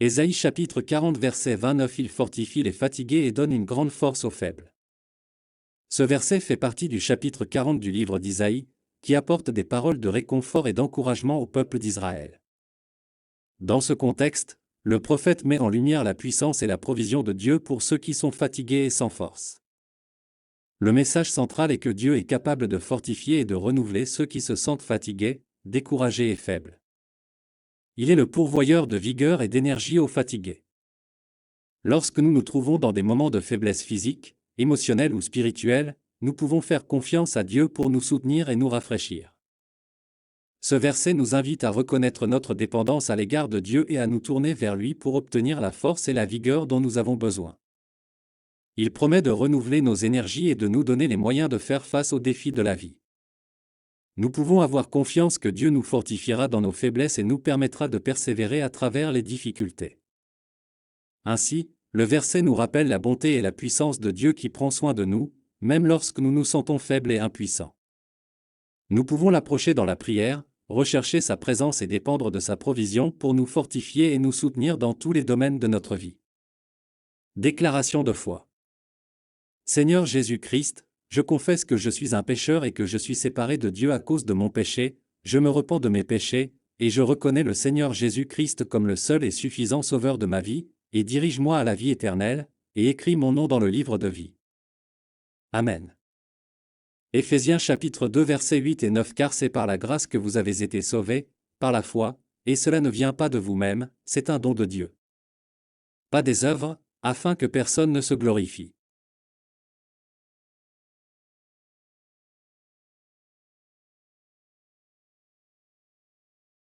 Ésaïe chapitre 40 verset 29. Il fortifie les fatigués et donne une grande force aux faibles. Ce verset fait partie du chapitre 40 du livre d'Isaïe, qui apporte des paroles de réconfort et d'encouragement au peuple d'Israël. Dans ce contexte, le prophète met en lumière la puissance et la provision de Dieu pour ceux qui sont fatigués et sans force. Le message central est que Dieu est capable de fortifier et de renouveler ceux qui se sentent fatigués, découragés et faibles. Il est le pourvoyeur de vigueur et d'énergie aux fatigués. Lorsque nous nous trouvons dans des moments de faiblesse physique, émotionnelle ou spirituelle, nous pouvons faire confiance à Dieu pour nous soutenir et nous rafraîchir. Ce verset nous invite à reconnaître notre dépendance à l'égard de Dieu et à nous tourner vers lui pour obtenir la force et la vigueur dont nous avons besoin. Il promet de renouveler nos énergies et de nous donner les moyens de faire face aux défis de la vie. Nous pouvons avoir confiance que Dieu nous fortifiera dans nos faiblesses et nous permettra de persévérer à travers les difficultés. Ainsi, le verset nous rappelle la bonté et la puissance de Dieu qui prend soin de nous, même lorsque nous nous sentons faibles et impuissants. Nous pouvons l'approcher dans la prière, rechercher sa présence et dépendre de sa provision pour nous fortifier et nous soutenir dans tous les domaines de notre vie. Déclaration de foi. Seigneur Jésus-Christ, je confesse que je suis un pécheur et que je suis séparé de Dieu à cause de mon péché, je me repens de mes péchés, et je reconnais le Seigneur Jésus-Christ comme le seul et suffisant sauveur de ma vie, et dirige-moi à la vie éternelle, et écris mon nom dans le livre de vie. Amen. Éphésiens chapitre 2 versets 8 et 9. Car c'est par la grâce que vous avez été sauvés, par la foi, et cela ne vient pas de vous-même, c'est un don de Dieu. Pas des œuvres, afin que personne ne se glorifie.